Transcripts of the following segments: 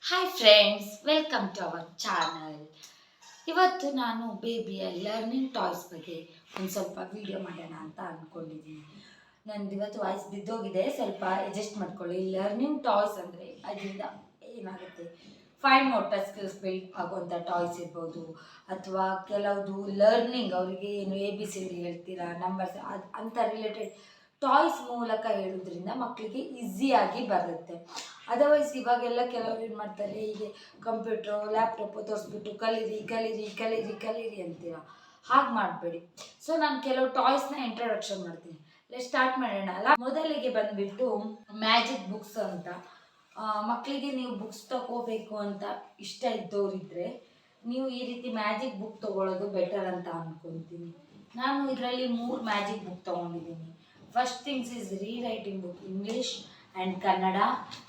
Hi friends, welcome to our channel. ಇವತ್ತು ನಾನು ಬೇಬಿಯ learning toys ಬಗ್ಗೆ ಒಂದು ಸ್ವಲ್ಪ ವಿಡಿಯೋ ಮಾಡೋಣ ಅಂತ ಅಂದ್ಕೊಂಡಿದ್ದೀನಿ. ನಂದು ಇವತ್ತು ವಾಯ್ಸ್ ಬಿದ್ದೋಗಿದೆ, ಸ್ವಲ್ಪ ಅಡ್ಜಸ್ಟ್ ಮಾಡ್ಕೊಳ್ಳಿ. ಲರ್ನಿಂಗ್ ಟಾಯ್ಸ್ ಅಂದರೆ ಅದರಿಂದ ಏನಾಗುತ್ತೆ, ಫೈನ್ ಮೋಟರ್ ಸ್ಕಿಲ್ಸ್ ಬಿಲ್ಡ್ ಆಗುವಂಥ ಟಾಯ್ಸ್ ಇರ್ಬೋದು, ಅಥವಾ ಕೆಲವುದು ಲರ್ನಿಂಗ್ ಅವರಿಗೆ ಏನು ABCD ಹೇಳ್ತೀರಾ, ನಂಬರ್ಸ್ ಅಂಥ ರಿಲೇಟೆಡ್ ಟಾಯ್ಸ್ ಮೂಲಕ ಹೇಳೋದ್ರಿಂದ ಮಕ್ಕಳಿಗೆ ಈಸಿಯಾಗಿ ಬರುತ್ತೆ. ಅದರ್ವೈಸ್ ಇವಾಗೆಲ್ಲ ಕೆಲವರು ಏನು ಮಾಡ್ತಾರೆ, ಹೀಗೆ ಕಂಪ್ಯೂಟ್ರು ಲ್ಯಾಪ್ಟಾಪು ತೋರಿಸ್ಬಿಟ್ಟು ಕಲೀರಿ ಕಲೀರಿ ಕಲೀರಿ ಕಲೀರಿ ಅಂತೀರ. ಹಾಗೆ ಮಾಡಬೇಡಿ. ಸೊ ನಾನು ಕೆಲವು ಟಾಯ್ಸ್ನ ಇಂಟ್ರೊಡಕ್ಷನ್ ಮಾಡ್ತೀನಿ. ಸ್ಟಾರ್ಟ್ ಮಾಡೋಣ ಅಲ್ಲ. ಮೊದಲಿಗೆ ಬಂದುಬಿಟ್ಟು ಮ್ಯಾಜಿಕ್ ಬುಕ್ಸ್ ಅಂತ. ಮಕ್ಕಳಿಗೆ ನೀವು ಬುಕ್ಸ್ ತಗೋಬೇಕು ಅಂತ ಇಷ್ಟ ಇದ್ದವರಿದ್ದರೆ ನೀವು ಈ ರೀತಿ ಮ್ಯಾಜಿಕ್ ಬುಕ್ ತೊಗೊಳ್ಳೋದು ಬೆಟರ್ ಅಂತ ಅಂದ್ಕೊತೀನಿ. ನಾನು ಇದರಲ್ಲಿ 3 ಮ್ಯಾಜಿಕ್ ಬುಕ್ ತೊಗೊಂಡಿದ್ದೀನಿ. First things is rewriting book, English and Kannada.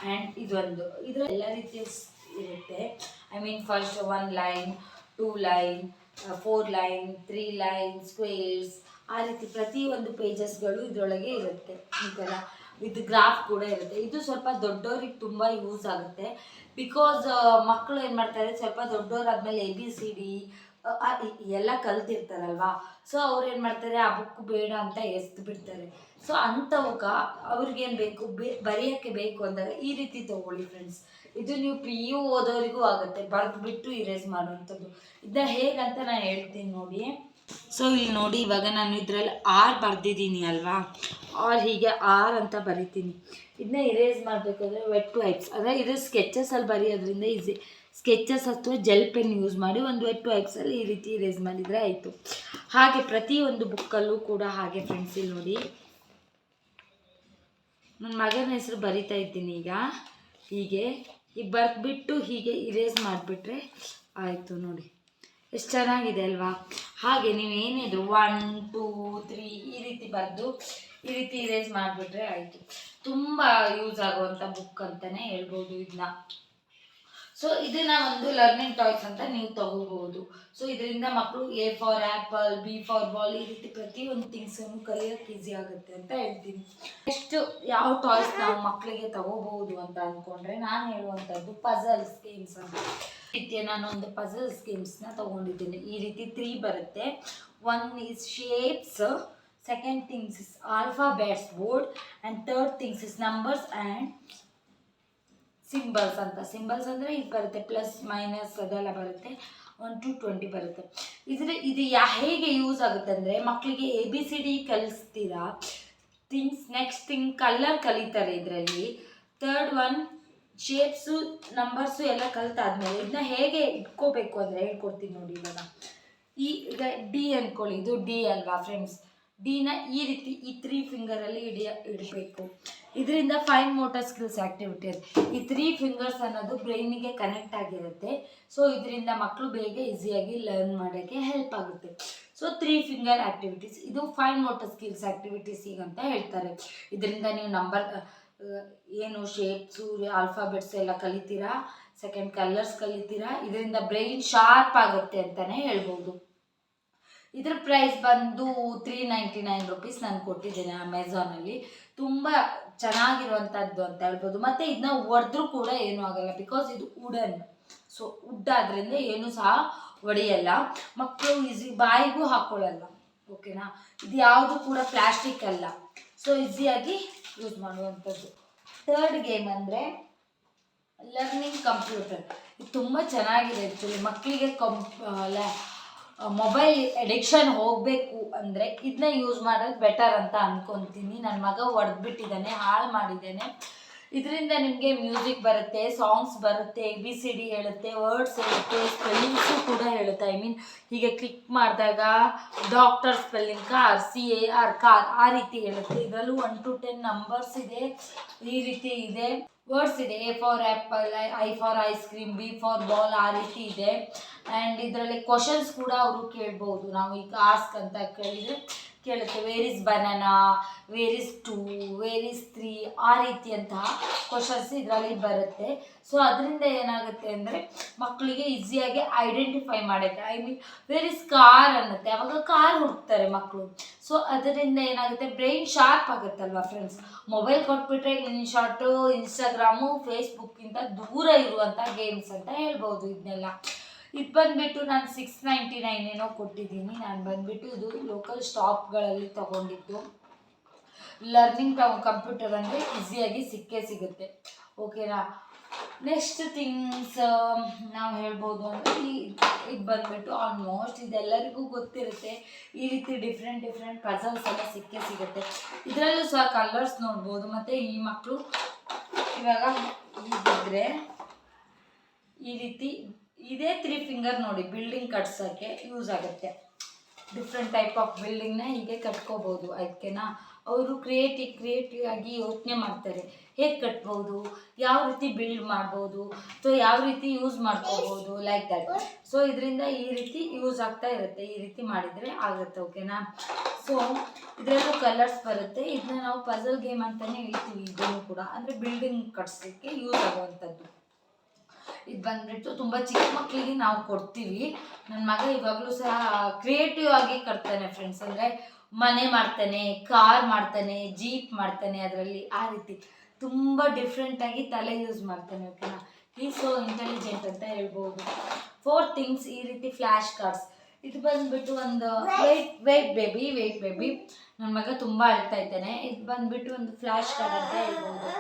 And ಇದರ ಎಲ್ಲ ರೀತಿಯ ಇರುತ್ತೆ. I mean first 1 line, 2 line, 4 line, 3 line, squares, ಆ ರೀತಿ ಪ್ರತಿಯೊಂದು ಪೇಜಸ್ಗಳು ಇದರೊಳಗೆ ಇರುತ್ತೆ. ಈ ಥರ ವಿತ್ ಗ್ರಾಫ್ ಕೂಡ ಇರುತ್ತೆ. ಇದು ಸ್ವಲ್ಪ ದೊಡ್ಡವ್ರಿಗೆ ತುಂಬ ಯೂಸ್ ಆಗುತ್ತೆ. ಬಿಕಾಸ್ ಮಕ್ಕಳು ಏನು ಮಾಡ್ತಾರೆ, ಸ್ವಲ್ಪ ದೊಡ್ಡವರಾದ್ಮೇಲೆ ABCD ಎಲ್ಲ ಕಲ್ತಿರ್ತಾರಲ್ವಾ. ಸೊ ಅವ್ರು ಏನು ಮಾಡ್ತಾರೆ, ಆ ಬುಕ್ ಬೇಡ ಅಂತ ಎಸ್ದು ಬಿಡ್ತಾರೆ. ಸೊ ಅಂಥವಕ್ಕೆ ಅವ್ರಿಗೇನು ಬೇಕು, ಬರೆಯೋಕ್ಕೆ ಬೇಕು ಅಂದಾಗ ಈ ರೀತಿ ತೊಗೊಳ್ಳಿ ಫ್ರೆಂಡ್ಸ್. ಇದು ನೀವು PU ಓದೋರಿಗೂ ಆಗುತ್ತೆ, ಬರೆದ್ಬಿಟ್ಟು ಇರೇಸ್ ಮಾಡುವಂಥದ್ದು. ಇದನ್ನ ಹೇಗಂತ ನಾನು ಹೇಳ್ತೀನಿ ನೋಡಿ. ಸೊ ಇಲ್ಲಿ ನೋಡಿ, ಇವಾಗ ನಾನು ಇದರಲ್ಲಿ R ಬರೆದಿದ್ದೀನಿ ಅಲ್ವಾ, ಹೀಗೆ R ಅಂತ ಬರಿತೀನಿ. ಇದನ್ನ ಇರೇಸ್ ಮಾಡಬೇಕಾದ್ರೆ ವೆಟ್ ವೈಪ್ಸ್, ಅಂದರೆ ಇದು ಸ್ಕೆಚಸಲ್ಲಿ ಬರೆಯೋದ್ರಿಂದ ಈಸಿ. ಸ್ಕೆಚಸ್ ಅಥವಾ ಜೆಲ್ ಪೆನ್ ಯೂಸ್ ಮಾಡಿ ಒಂದು ವೆಟ್ ವೈಪ್ಸಲ್ಲಿ ಈ ರೀತಿ ಇರೇಸ್ ಮಾಡಿದರೆ ಆಯಿತು. ಹಾಗೆ ಪ್ರತಿಯೊಂದು ಬುಕ್ಕಲ್ಲೂ ಕೂಡ ಹಾಗೆ ಫ್ರೆಂಡ್ಸ್. ಇಲ್ಲಿ ನೋಡಿ, ನನ್ನ ಮಗನ ಹೆಸರು ಬರಿತಾ ಇದ್ದೀನಿ ಈಗ ಬರೆದ್ಬಿಟ್ಟು ಹೀಗೆ ಇರೇಸ್ ಮಾಡಿಬಿಟ್ರೆ ಆಯಿತು. ನೋಡಿ ಎಷ್ಟು ಚೆನ್ನಾಗಿದೆ ಅಲ್ವಾ. ಹಾಗೆ ನೀವು ಏನಿದ್ರು 1 2 3 ಈ ರೀತಿ ಬರೆದು ಈ ರೀತಿ ಇರೇಸ್ ಮಾಡಿಬಿಟ್ರೆ ಆಯಿತು. ತುಂಬ ಯೂಸ್ ಆಗುವಂಥ ಬುಕ್ ಅಂತಲೇ ಹೇಳ್ಬೋದು ಇದನ್ನ. ಸೊ ಇದನ್ನ ಒಂದು ಲರ್ನಿಂಗ್ ಟಾಯ್ಸ್ ಅಂತ ನೀವು ತಗೋಬಹುದು. ಸೊ ಇದರಿಂದ ಮಕ್ಕಳು A for apple, B for ball, ಈ ರೀತಿ ಪ್ರತಿಯೊಂದು ಥಿಂಗ್ಸನ್ನು ಕಲಿಯೋಕ್ಕೆ ಈಸಿ ಆಗುತ್ತೆ ಅಂತ ಹೇಳ್ತೀನಿ. ನೆಕ್ಸ್ಟ್ ಯಾವ ಟಾಯ್ಸ್ ನಾವು ಮಕ್ಕಳಿಗೆ ತಗೋಬಹುದು ಅಂತ ಅಂದ್ಕೊಂಡ್ರೆ, ನಾನು ಹೇಳುವಂಥದ್ದು ಪಝಲ್ಸ್ ಗೇಮ್ಸ್ ಅಂತ. ರೀತಿಯ ನಾನು ಒಂದು ಪಝಲ್ಸ್ ಗೇಮ್ಸ್ನ ತೊಗೊಂಡಿದ್ದೀನಿ. ಈ ರೀತಿ 3 ಬರುತ್ತೆ. 1 is shapes, second things is alphabets board, and third things is numbers and symbols ಅಂತ. ಸಿಂಬಲ್ಸ್ ಅಂದರೆ ಇದು ಬರುತ್ತೆ, ಪ್ಲಸ್ ಮೈನಸ್ ಅದೆಲ್ಲ ಬರುತ್ತೆ. 1 to 20 ಬರುತ್ತೆ. ಇದು ಹೇಗೆ ಯೂಸ್ ಆಗುತ್ತೆ ಅಂದರೆ, ಮಕ್ಕಳಿಗೆ ABCD ಕಲಿಸ್ತೀರಾ, ನೆಕ್ಸ್ಟ್ ಥಿಂಗ್ ಕಲರ್ ಕಲಿತಾರೆ ಇದರಲ್ಲಿ. ಥರ್ಡ್ 1 ಶೇಪ್ಸು, ನಂಬರ್ಸು ಎಲ್ಲ ಕಲಿತಾದ್ಮೇಲೆ ಇದನ್ನ ಹೇಗೆ ಇಟ್ಕೋಬೇಕು ಅಂದರೆ ಹೇಳ್ಕೊಡ್ತೀನಿ ನೋಡಿ. ಇವಾಗ ಈಗ D ಅಂದ್ಕೊಳ್ಳಿ, ಇದು D ಅಲ್ವಾ ಫ್ರೆಂಡ್ಸ್. ಡಿನ ಈ ರೀತಿ ಈ 3 ಫಿಂಗರಲ್ಲಿ ಇಡಬೇಕು. ಇದರಿಂದ ಫೈನ್ ಮೋಟರ್ ಸ್ಕಿಲ್ಸ್ ಆ್ಯಕ್ಟಿವಿಟಿ ಅದು. ಈ 3 ಫಿಂಗರ್ಸ್ ಅನ್ನೋದು ಬ್ರೈನಿಗೆ ಕನೆಕ್ಟ್ ಆಗಿರುತ್ತೆ. ಸೊ ಇದರಿಂದ ಮಕ್ಕಳು ಬೇಗ ಈಸಿಯಾಗಿ ಲರ್ನ್ ಮಾಡೋಕ್ಕೆ ಹೆಲ್ಪ್ ಆಗುತ್ತೆ. ಸೊ 3 ಫಿಂಗರ್ ಆ್ಯಕ್ಟಿವಿಟೀಸ್, ಇದು ಫೈನ್ ಮೋಟರ್ ಸ್ಕಿಲ್ಸ್ ಆ್ಯಕ್ಟಿವಿಟೀಸ್ ಅಂತ ಹೇಳ್ತಾರೆ. ಇದರಿಂದ ನೀವು ನಂಬರ್ ಏನು ಶೇಪ್ಸು, ಆಲ್ಫಾಬೆಟ್ಸ್ ಎಲ್ಲ ಕಲಿತೀರಾ. Second colours ಕಲಿತೀರಾ. ಇದರಿಂದ ಬ್ರೈನ್ ಶಾರ್ಪ್ ಆಗುತ್ತೆ ಅಂತಲೇ ಹೇಳ್ಬೋದು. ಇದ್ರ ಪ್ರೈಸ್ ಬಂದು 399 ರುಪೀಸ್ ನಾನು ಕೊಟ್ಟಿದ್ದೇನೆ ಅಮೆಝಾನಲ್ಲಿ. ತುಂಬ ಚೆನ್ನಾಗಿರುವಂಥದ್ದು ಅಂತ ಹೇಳ್ಬೋದು. ಮತ್ತು ಇದನ್ನ ಒಡೆದ್ರೂ ಕೂಡ ಏನೂ ಆಗಲ್ಲ, ಬಿಕಾಸ್ ಇದು ವುಡನ್. ಸೊ ವುಡ್ ಆದ್ದರಿಂದ ಏನೂ ಸಹ ಒಡೆಯಲ್ಲ. ಮಕ್ಕಳು ಈಸಿ ಬಾಯಿಗೂ ಹಾಕ್ಕೊಳ್ಳಲ್ಲ. ಓಕೆನಾ. ಇದು ಯಾವುದು ಕೂಡ ಪ್ಲಾಸ್ಟಿಕ್ ಅಲ್ಲ. ಸೊ ಈಸಿಯಾಗಿ ಯೂಸ್ ಮಾಡುವಂಥದ್ದು. ಥರ್ಡ್ ಗೇಮ್ ಅಂದರೆ ಲರ್ನಿಂಗ್ ಕಂಪ್ಯೂಟರ್. ಇದು ತುಂಬ ಚೆನ್ನಾಗಿದೆ ಆ್ಯಕ್ಚುಲಿ. ಮಕ್ಕಳಿಗೆ ಮೊಬೈಲ್ ಅಡಿಕ್ಷನ್ ಹೋಗಬೇಕು ಅಂದರೆ ಇದನ್ನ ಯೂಸ್ ಮಾಡೋದು ಬೆಟರ್ ಅಂತ ಅಂದ್ಕೊತೀನಿ. ನನ್ನ ಮಗ ಹೊಡೆದ್ಬಿಟ್ಟಿದ್ದಾನೆ, ಹಾಳು ಮಾಡಿದ್ದಾನೆ. ಇದರಿಂದ ನಿಮಗೆ ಮ್ಯೂಸಿಕ್ ಬರುತ್ತೆ, ಸಾಂಗ್ಸ್ ಬರುತ್ತೆ, ABCD ಹೇಳುತ್ತೆ, ವರ್ಡ್ಸ್ ಹೇಳುತ್ತೆ, ಸ್ಪೆಲ್ಲಿಂಗ್ಸು ಕೂಡ ಹೇಳುತ್ತೆ. ಐ ಮೀನ್ ಹೀಗೆ ಕ್ಲಿಕ್ ಮಾಡಿದಾಗ ಡಾಕ್ಟರ್ ಸ್ಪೆಲ್ಲಿಂಗ್, CAR ಕಾರ್, ಆ ರೀತಿ ಹೇಳುತ್ತೆ. ಇದರಲ್ಲೂ 1 to 10 ನಂಬರ್ಸ್ ಇದೆ, ಈ ರೀತಿ ಇದೆ. ವರ್ಡ್ಸ್ ಇದೆ, A for apple, I for ice cream, B for ball, ಆ ರೀತಿ ಇದೆ. ಆ್ಯಂಡ್ ಇದರಲ್ಲಿ ಕ್ವಶನ್ಸ್ ಕೂಡ ಅವರು ಕೇಳ್ಬೋದು. ನಾವು ಈಗ ಆಸ್ಕ್ ಅಂತ ಕೇಳಿದರೆ ಕೇಳುತ್ತೆ. Where is banana, where is 2, where is 3, ಆ ರೀತಿಯಂತಹ ಕ್ವಶನ್ಸ್ ಇದರಲ್ಲಿ ಬರುತ್ತೆ. ಸೊ ಅದರಿಂದ ಏನಾಗುತ್ತೆ ಅಂದರೆ ಮಕ್ಕಳಿಗೆ ಈಸಿಯಾಗಿ ಐಡೆಂಟಿಫೈ ಮಾಡೋಕ್ಕೆ, I mean where is car ಅನ್ನುತ್ತೆ, ಅವಾಗ ಕಾರ್ ಹುಡುಕ್ತಾರೆ ಮಕ್ಕಳು. ಸೊ ಅದರಿಂದ ಏನಾಗುತ್ತೆ, ಬ್ರೈನ್ ಶಾರ್ಪ್ ಆಗುತ್ತಲ್ವ ಫ್ರೆಂಡ್ಸ್. ಮೊಬೈಲ್ ಕೊಟ್ಬಿಟ್ರೆ ಶಾರ್ಟು, ಇನ್ಸ್ಟಾಗ್ರಾಮು, ಫೇಸ್ಬುಕ್ಕಿಂತ ದೂರ ಇರುವಂಥ ಗೇಮ್ಸ್ ಅಂತ ಹೇಳ್ಬೋದು ಇದನ್ನೆಲ್ಲ. ಇದು ಬಂದುಬಿಟ್ಟು ನಾನು 699 ಏನೋ ಕೊಟ್ಟಿದ್ದೀನಿ. ನಾನು ಬಂದುಬಿಟ್ಟು ಇದು ಲೋಕಲ್ ಶಾಪ್ಗಳಲ್ಲಿ ತೊಗೊಂಡಿದ್ದು. ಲರ್ನಿಂಗ್ ಕಂಪ್ಯೂಟರ್ ಅಂದರೆ ಈಸಿಯಾಗಿ ಸಿಗುತ್ತೆ, ಓಕೆನಾ. ನೆಕ್ಸ್ಟ್ ಥಿಂಗ್ಸ್ ನಾವು ಹೇಳ್ಬೋದು ಅಂದರೆ ಇದು ಬಂದುಬಿಟ್ಟು ಆಲ್ಮೋಸ್ಟ್ ಇದೆಲ್ಲರಿಗೂ ಗೊತ್ತಿರುತ್ತೆ. ಈ ರೀತಿ ಡಿಫ್ರೆಂಟ್ ಪಜಲ್ಸ್ ಎಲ್ಲ ಸಿಗುತ್ತೆ. ಇದರಲ್ಲೂ ಸಹ ಕಲರ್ಸ್ ನೋಡ್ಬೋದು. ಮತ್ತು ಈ ಮಕ್ಕಳು ಇವಾಗ ಹೀಗಿದ್ರೆ ಈ ರೀತಿ ಇದೇ 3 ಫಿಂಗರ್ ನೋಡಿ ಬಿಲ್ಡಿಂಗ್ ಕಟ್ಸೋಕ್ಕೆ ಯೂಸ್ ಆಗುತ್ತೆ. ಡಿಫ್ರೆಂಟ್ ಟೈಪ್ ಆಫ್ ಬಿಲ್ಡಿಂಗ್ನ ಹೀಗೆ ಕಟ್ಕೋಬೋದು. ಅದಕ್ಕೆನಾ ಅವರು ಕ್ರಿಯೇಟಿವ್ ಆಗಿ ಯೋಚನೆ ಮಾಡ್ತಾರೆ, ಹೇಗೆ ಕಟ್ಬೋದು, ಯಾವ ರೀತಿ ಬಿಲ್ಡ್ ಮಾಡ್ಬೋದು, ಸೊ ಯಾವ ರೀತಿ ಯೂಸ್ ಮಾಡ್ಕೋಬೋದು, ಲೈಕ್ ದಟ್. ಸೊ ಇದರಿಂದ ಈ ರೀತಿ ಯೂಸ್ ಆಗ್ತಾ ಇರುತ್ತೆ, ಈ ರೀತಿ ಮಾಡಿದರೆ ಆಗುತ್ತೆ, ಓಕೆನಾ. ಸೊ ಇದರಲ್ಲೂ ಕಲರ್ಸ್ ಬರುತ್ತೆ. ಇದನ್ನ ನಾವು ಪಜಲ್ ಗೇಮ್ ಅಂತಲೇ ಹೇಳ್ತೀವಿ. ಇದನ್ನು ಕೂಡ ಅಂದರೆ ಬಿಲ್ಡಿಂಗ್ ಕಟ್ಸೋಕ್ಕೆ ಯೂಸ್ ಆಗುವಂಥದ್ದು. ಇದು ಬಂದುಬಿಟ್ಟು ತುಂಬ ಚಿಕ್ಕ ಮಕ್ಕಳಿಗೆ ನಾವು ಕೊಡ್ತೀವಿ. ನನ್ನ ಮಗ ಇವಾಗಲೂ ಸಹ ಕ್ರಿಯೇಟಿವ್ ಆಗಿ ಕಟ್ತಾನೆ ಫ್ರೆಂಡ್ಸ್. ಅಂದರೆ ಮನೆ ಮಾಡ್ತಾನೆ, ಕಾರ್ ಮಾಡ್ತಾನೆ, ಜೀಪ್ ಮಾಡ್ತಾನೆ, ಅದರಲ್ಲಿ ಆ ರೀತಿ ತುಂಬ ಡಿಫ್ರೆಂಟಾಗಿ ತಲೆ ಯೂಸ್ ಮಾಡ್ತಾನೆ, ಓಕೆನಾ. ಈ ಸೋ ಇಂಟೆಲಿಜೆಂಟ್ ಅಂತ ಹೇಳ್ಬೋದು. 4 ಥಿಂಗ್ಸ್ ಈ ರೀತಿ ಫ್ಲ್ಯಾಶ್ ಕಾರ್ಡ್ಸ್. ಇದು ಬಂದುಬಿಟ್ಟು ಒಂದು ವೇಟ್ ಬೇಬಿ ನನ್ನ ಮಗ ತುಂಬ ಅಳ್ತಾ ಇದ್ದಾನೆ. ಇದು ಬಂದುಬಿಟ್ಟು ಒಂದು ಫ್ಲ್ಯಾಶ್ ಕಾರ್ಡ್ ಅಂತ ಹೇಳ್ಬೋದು.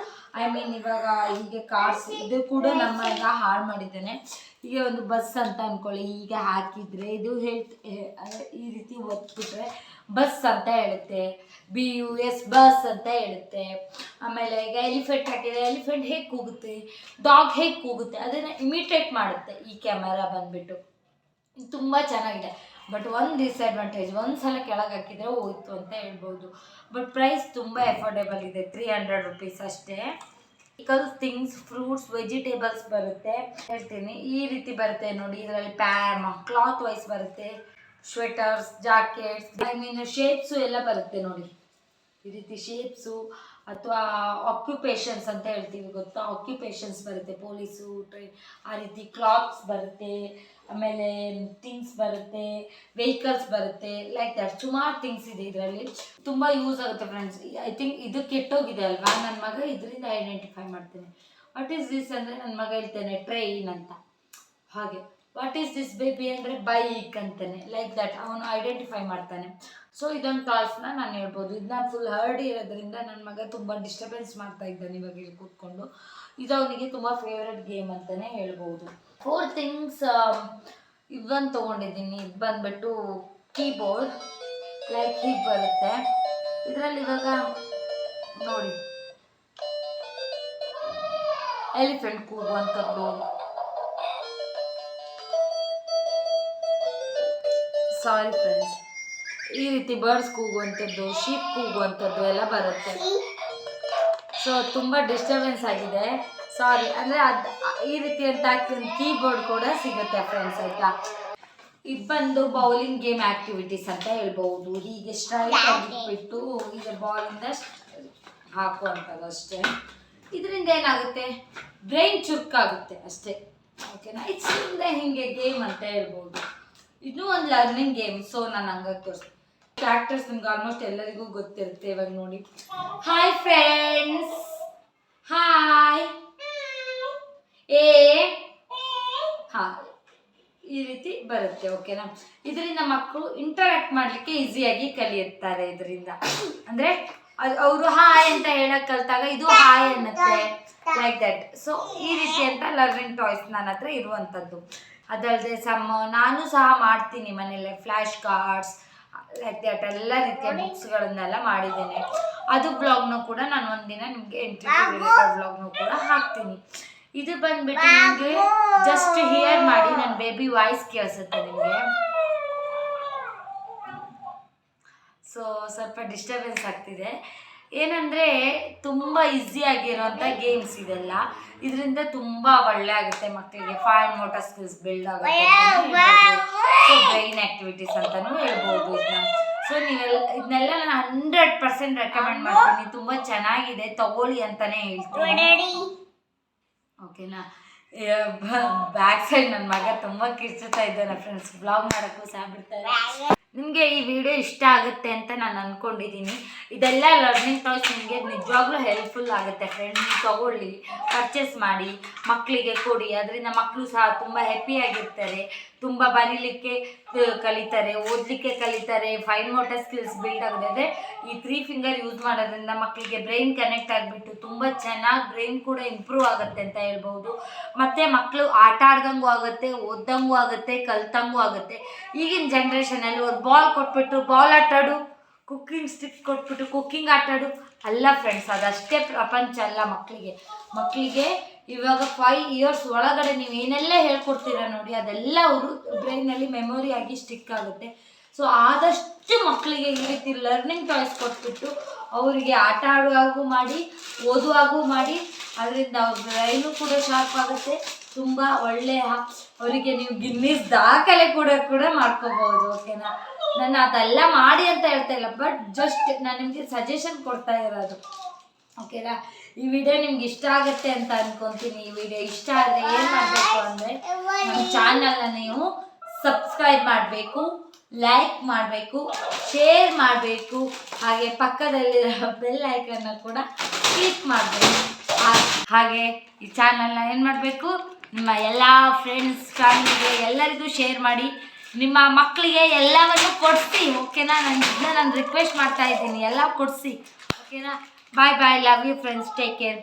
ಐ ಮೀನ್ ಇವಾಗ ಹೀಗೆ ಕಾರ್ಸ್ ಇದು ಕೂಡ ನಮ್ಮ ಈಗ ಹಾಳು ಮಾಡಿದ್ದಾನೆ. ಹೀಗೆ ಒಂದು ಬಸ್ ಅಂತ ಅಂದ್ಕೊಳ್ಳಿ, ಹೀಗೆ ಹಾಕಿದರೆ ಇದು ಅಂದರೆ ಈ ರೀತಿ ಒತ್ಬಿಟ್ರೆ ಬಸ್ ಅಂತ ಹೇಳುತ್ತೆ, BUS ಬಸ್ ಅಂತ ಹೇಳುತ್ತೆ. ಆಮೇಲೆ ಈಗ ಎಲಿಫೆಂಟ್ ಹಾಕಿದರೆ ಎಲಿಫೆಂಟ್ ಹೇಗೆ ಕೂಗುತ್ತೆ, ಡಾಗ್ ಹೇಗೆ ಕೂಗುತ್ತೆ, ಅದನ್ನು ಇಮಿಟೇಟ್ ಮಾಡುತ್ತೆ ಈ ಕ್ಯಾಮರಾ ಬಂದುಬಿಟ್ಟು. ಇದು ತುಂಬ ಚೆನ್ನಾಗಿದೆ. ಬಟ್ ಒಂದು ಡಿಸ್ಅಡ್ವಾಂಟೇಜ್, ಒಂದು ಸಲ ಕೆಳಗೆ ಹಾಕಿದರೆ ಹೋಯ್ತು ಅಂತ ಹೇಳ್ಬೋದು. ಬಟ್ ಪ್ರೈಸ್ ತುಂಬ ಎಫೋರ್ಡೆಬಲ್ ಇದೆ, 300 ರುಪೀಸ್ ಅಷ್ಟೇ. ಥಿಂಗ್ಸ್, ಫ್ರೂಟ್ಸ್, ವೆಜಿಟೇಬಲ್ಸ್ ಬರುತ್ತೆ. ಹೇಳ್ತೀನಿ ಈ ರೀತಿ ಬರುತ್ತೆ ನೋಡಿ. ಇದರಲ್ಲಿ ಕ್ಲಾತ್ ವೈಸ್ ಬರುತ್ತೆ, sweaters, jackets, I mean shapes ಎಲ್ಲ ಬರುತ್ತೆ ನೋಡಿ. ಈ ರೀತಿ ಶೇಪ್ಸು ಅಥವಾ ಆಕ್ಯುಪೇಷನ್ಸ್ ಅಂತ ಹೇಳ್ತೀವಿ ಗೊತ್ತಾ, ಆಕ್ಯುಪೇಷನ್ಸ್ ಬರುತ್ತೆ, ಪೊಲೀಸು, ಆ ರೀತಿ ಕ್ಲಾತ್ಸ್ ಬರುತ್ತೆ. ಆಮೇಲೆ ಥಿಂಗ್ಸ್ ಬರುತ್ತೆ, ವೆಹಿಕಲ್ಸ್ ಬರುತ್ತೆ, ಲೈಕ್ ದಟ್. ಸುಮಾರು ಥಿಂಗ್ಸ್ ಇದೆ ಇದರಲ್ಲಿ, ತುಂಬ ಯೂಸ್ ಆಗುತ್ತೆ ಫ್ರೆಂಡ್ಸ್. ಐ ಥಿಂಕ್ ಇದು ಕೆಟ್ಟೋಗಿದೆ ಅಲ್ವಾ, ನನ್ನ ಮಗ ಇದರಿಂದ ಐಡೆಂಟಿಫೈ ಮಾಡ್ತೇನೆ. ವಾಟ್ ಈಸ್ ದಿಸ್ ಅಂದರೆ ನನ್ನ ಮಗ ಹೇಳ್ತಾನೆ ಟ್ರೈನ್ ಅಂತ. ಹಾಗೆ ವಾಟ್ ಈಸ್ ದಿಸ್ ಬೇಬಿ ಅಂದರೆ ಬೈಕ್ ಅಂತಾನೆ, ಲೈಕ್ ದಟ್ ಅವನು ಐಡೆಂಟಿಫೈ ಮಾಡ್ತಾನೆ. ಸೊ ಇದೊಂದು ಟಾಯ್ಸ್ನ ನಾನು ಹೇಳ್ಬೋದು. ಇದನ್ನ ಫುಲ್ ಹರ್ಡ್ ಇರೋದ್ರಿಂದ ನನ್ನ ಮಗ ತುಂಬ ಡಿಸ್ಟರ್ಬೆನ್ಸ್ ಮಾಡ್ತಾ ಇದ್ದಾನೆ ಇವಾಗ ಇಲ್ಲಿ ಕೂತ್ಕೊಂಡು. ಇದು ಅವನಿಗೆ ತುಂಬ ಫೇವ್ರೆಟ್ ಗೇಮ್ ಅಂತಲೇ ಹೇಳ್ಬೋದು. 4 ಥಿಂಗ್ಸ್ ಇದನ್ನು ತೊಗೊಂಡಿದ್ದೀನಿ. ಇದು ಬಂದುಬಿಟ್ಟು ಕೀಬೋರ್ಡ್, ಲೈಕ್ ಹೀಗೆ ಬರುತ್ತೆ. ಇದರಲ್ಲಿ ಇವಾಗ ನೋಡಿ ಎಲಿಫೆಂಟ್ ಕೂಗುವಂಥದ್ದು, ಸಾರಿ ಫ್ರೆಂಡ್ಸ್, ಈ ರೀತಿ ಬರ್ಡ್ಸ್ ಕೂಗುವಂಥದ್ದು, ಶೀಪ್ ಕೂಗುವಂಥದ್ದು ಎಲ್ಲ ಬರುತ್ತೆ. ಸೊ ತುಂಬ ಡಿಸ್ಟರ್ಬೆನ್ಸ್ ಆಗಿದೆ, ಸಾರಿ. ಅಂದರೆ ಈ ರೀತಿ ಅಂತ ಒಂದು ಕೀಬೋರ್ಡ್ ಕೂಡ ಸಿಗುತ್ತೆ ಫ್ರೆಂಡ್ಸ್, ಆಯಿತಾ. ಇದು ಬಂದು ಬೌಲಿಂಗ್ ಗೇಮ್ ಆ್ಯಕ್ಟಿವಿಟೀಸ್ ಅಂತ ಹೇಳ್ಬೋದು. ಹೀಗೆ ಸ್ಟ್ರೈಟ್ ಆಗಿಬಿಟ್ಟು ಹೀಗೆ ಬಾಲಿಂದ ಹಾಕುವಂಥದ್ದು ಅಷ್ಟೇ. ಇದರಿಂದ ಏನಾಗುತ್ತೆ, ಬ್ರೈನ್ ಚುರುಕಾಗುತ್ತೆ ಅಷ್ಟೇ, ಓಕೆನಾ. ಇದು ಸುಮ್ಮನೆ ಹೀಗೆ ಗೇಮ್ ಅಂತ ಹೇಳ್ಬೋದು. ಇದು ಒಂದು ಲರ್ನಿಂಗ್ ಗೇಮ್. ಸೊ ನಾನು ಹಂಗಾಗಿ ತೋರಿಸ್ತೀನಿ. ಕ್ಯಾರೆಕ್ಟರ್ಸ್ ನಿಮ್ಗೆ ಆಲ್ಮೋಸ್ಟ್ ಎಲ್ಲರಿಗೂ ಗೊತ್ತಿರುತ್ತೆ. ಇವಾಗ ನೋಡಿ, ಹಾಯ್ ಫ್ರೆಂಡ್ಸ್, ಹಾಯ್ ಹಾಂ, ಈ ರೀತಿ ಬರುತ್ತೆ, ಓಕೆನಾ. ಇದರಿಂದ ಮಕ್ಕಳು ಇಂಟರಾಕ್ಟ್ ಮಾಡಲಿಕ್ಕೆ ಈಸಿಯಾಗಿ ಕಲಿಯುತ್ತಾರೆ. ಇದರಿಂದ ಅಂದರೆ ಅವರು ಹಾಯ್ ಅಂತ ಹೇಳಕ್ಕೆ ಕಲಿತಾಗ ಇದು ಹಾಯ್ ಅನ್ನತ್ತೆ, ಲೈಕ್ ದಟ್. ಸೊ ಈ ರೀತಿ ಅಂತ ಲರ್ನಿಂಗ್ ಟಾಯ್ಸ್ ನನ್ನ ಹತ್ರ ಇರುವಂಥದ್ದು. ಅದಲ್ಲದೆ ನಾನು ಸಹ ಮಾಡ್ತೀನಿ ಮನೆಯಲ್ಲೇ ಫ್ಲ್ಯಾಶ್ ಕಾರ್ಡ್ಸ್, ಲೈಕ್ ದಟ್ ಎಲ್ಲ ರೀತಿಯ ಬುಕ್ಸ್ಗಳನ್ನೆಲ್ಲ ಮಾಡಿದ್ದೇನೆ. ಅದು ಬ್ಲಾಗ್ನೂ ಕೂಡ ನಾನು ಒಂದಿನ ನಿಮಗೆ ಎಂಟ್ರಿ ರಿಲೇಟೆಡ್ ಬ್ಲಾಗ್ನೂ ಕೂಡ ಹಾಕ್ತೀನಿ. ಇದು ಬಂದುಬಿಟ್ಟು ನಿಮಗೆ ಜಸ್ಟ್ ಹಿಯರ್ ಮಾಡಿ, ನನ್ನ ಬೇಬಿ ವಾಯ್ಸ್ ಕೇಳಿಸುತ್ತೆ ನಿಮಗೆ. ಸೊ ಸ್ವಲ್ಪ ಡಿಸ್ಟರ್ಬೆನ್ಸ್ ಆಗ್ತಿದೆ. ಏನಂದರೆ ತುಂಬ ಈಸಿಯಾಗಿರೋಂಥ ಗೇಮ್ಸ್ ಇದೆಲ್ಲ. ಇದರಿಂದ ತುಂಬ ಒಳ್ಳೆ ಆಗುತ್ತೆ ಮಕ್ಕಳಿಗೆ. ಫೈನ್ ಮೋಟರ್ ಸ್ಕಿಲ್ಸ್ ಬಿಲ್ಡ್ ಆಗುತ್ತೆ, ಸೊ ಬ್ರೈನ್ ಆ್ಯಕ್ಟಿವಿಟೀಸ್ ಅಂತಲೂ ಹೇಳ್ಬೋದು ಇದನ್ನ. ಸೊ ಇದನ್ನೆಲ್ಲ ನಾನು 100% ರೆಕಮೆಂಡ್ ಮಾಡ್ತೀನಿ. ತುಂಬ ಚೆನ್ನಾಗಿದೆ, ತಗೊಳ್ಳಿ ಅಂತಾನೆ ಹೇಳ್ತೀನಿ. ಓಕೆನಾ. ಬ್ಯಾಕ್ ಸೈಡ್ ನನ್ನ ಮಗ ತುಂಬ ಕಿರ್ಚುತ್ತಾ ಇದ್ದಾನೆ ಫ್ರೆಂಡ್ಸ್, ಬ್ಲಾಗ್ ಮಾಡೋಕ್ಕೂ ಸಹ ಬಿಡ್ತಾರೆ. ನಿಮಗೆ ಈ ವಿಡಿಯೋ ಇಷ್ಟ ಆಗುತ್ತೆ ಅಂತ ನಾನು ಅಂದ್ಕೊಂಡಿದ್ದೀನಿ. ಇದೆಲ್ಲ ಲರ್ನಿಂಗ್ ಟಾಯ್ಸ್ ನಿಮಗೆ ನಿಜವಾಗ್ಲೂ ಹೆಲ್ಪ್ಫುಲ್ ಆಗುತ್ತೆ ಫ್ರೆಂಡ್ಸ್. ನೀವು ತೊಗೊಳ್ಳಿ, ಪರ್ಚೇಸ್ ಮಾಡಿ, ಮಕ್ಕಳಿಗೆ ಕೊಡಿ. ಅದರಿಂದ ಮಕ್ಕಳು ಸಹ ತುಂಬ ಹ್ಯಾಪಿಯಾಗಿರ್ತಾರೆ, ತುಂಬ ಬರೀಲಿಕ್ಕೆ ಕಲಿತಾರೆ, ಓದಲಿಕ್ಕೆ ಕಲಿತಾರೆ, ಫೈನ್ ಮೋಟರ್ ಸ್ಕಿಲ್ಸ್ ಬಿಲ್ಡ್ ಆಗುತ್ತೆ. ಅಂದರೆ ಈ 3 ಫಿಂಗರ್ ಯೂಸ್ ಮಾಡೋದ್ರಿಂದ ಮಕ್ಕಳಿಗೆ ಬ್ರೈನ್ ಕನೆಕ್ಟ್ ಆಗಿಬಿಟ್ಟು ತುಂಬ ಚೆನ್ನಾಗಿ ಬ್ರೈನ್ ಕೂಡ ಇಂಪ್ರೂವ್ ಆಗುತ್ತೆ ಅಂತ ಹೇಳ್ಬೋದು. ಮತ್ತು ಮಕ್ಕಳು ಆಟ ಆಡ್ದಂಗೂ ಆಗುತ್ತೆ, ಓದ್ದಂಗೂ ಆಗುತ್ತೆ, ಕಲ್ತಂಗೂ ಆಗುತ್ತೆ. ಈಗಿನ ಜನ್ರೇಷನಲ್ಲಿ ಒಂದು ಬಾಲ್ ಕೊಟ್ಬಿಟ್ಟು ಬಾಲ್ ಆಟಾಡು, ಕುಕ್ಕಿಂಗ್ ಸ್ಟಿಕ್ ಕೊಟ್ಬಿಟ್ಟು ಕುಕ್ಕಿಂಗ್ ಆಟಾಡು ಅಲ್ಲ ಫ್ರೆಂಡ್ಸ್, ಅದಷ್ಟೇ ಪ್ರಪಂಚ ಅಲ್ಲ. ಮಕ್ಕಳಿಗೆ ಇವಾಗ 5 ಇಯರ್ಸ್ ಒಳಗಡೆ ನೀವು ಏನೆಲ್ಲ ಹೇಳ್ಕೊಡ್ತೀರ ನೋಡಿ, ಅದೆಲ್ಲ ಅವರು ಬ್ರೈನಲ್ಲಿ ಮೆಮೊರಿ ಆಗಿ ಸ್ಟಿಕ್ ಆಗುತ್ತೆ. ಸೊ ಆದಷ್ಟು ಮಕ್ಕಳಿಗೆ ಈ ರೀತಿ ಲರ್ನಿಂಗ್ ಟಾಯ್ಸ್ ಕೊಟ್ಬಿಟ್ಟು ಅವರಿಗೆ ಆಟ ಆಡುವಾಗೂ ಮಾಡಿ, ಓದುವಾಗೂ ಮಾಡಿ. ಅದರಿಂದ ಅವ್ರ ಬ್ರೈನು ಕೂಡ ಶಾರ್ಪ್ ಆಗುತ್ತೆ. ತುಂಬ ಒಳ್ಳೆಯ ಅವರಿಗೆ ನೀವು ಗಿನ್ನಿಸ್ ದಾಖಲೆ ಕೂಡ ಮಾಡ್ಕೋಬಹುದು. ಓಕೆನಾ. ನಾನು ಅದೆಲ್ಲ ಮಾಡಿ ಅಂತ ಹೇಳ್ತಾ ಇಲ್ಲ, ಬಟ್ ಜಸ್ಟ್ ನಾನು ನಿಮಗೆ ಸಜೆಷನ್ ಕೊಡ್ತಾ ಇರೋದು. ಓಕೆನಾ. ಈ ವಿಡಿಯೋ ನಿಮ್ಗೆ ಇಷ್ಟ ಆಗುತ್ತೆ ಅಂತ ಅನ್ಕೊತೀನಿ. ಈ ವಿಡಿಯೋ ಇಷ್ಟ ಆದರೆ ಏನು ಮಾಡಬೇಕು ಅಂದರೆ ನಮ್ಮ ಚಾನಲ್ನ ನೀವು ಸಬ್ಸ್ಕ್ರೈಬ್ ಮಾಡಬೇಕು, ಲೈಕ್ ಮಾಡಬೇಕು, ಶೇರ್ ಮಾಡಬೇಕು, ಹಾಗೆ ಪಕ್ಕದಲ್ಲಿರೋ ಬೆಲ್ ಐಕನ್ನ ಕೂಡ ಕ್ಲಿಕ್ ಮಾಡಬೇಕು. ಹಾಗೆ ಈ ಚಾನಲ್ನ ಏನು ಮಾಡಬೇಕು, ನಿಮ್ಮ ಎಲ್ಲ ಫ್ರೆಂಡ್ಸ್ ಫ್ಯಾಮಿಲಿಗೆ ಎಲ್ಲರಿಗೂ ಶೇರ್ ಮಾಡಿ. ನಿಮ್ಮ ಮಕ್ಕಳಿಗೆ ಎಲ್ಲವನ್ನು ಕೊಡಿಸಿ. ಓಕೆನಾ. ನಾನು ರಿಕ್ವೆಸ್ಟ್ ಮಾಡ್ತಾ ಇದ್ದೀನಿ, ಎಲ್ಲ ಕೊಡಿಸಿ. ಓಕೆನಾ. Bye bye, love you friends, take care.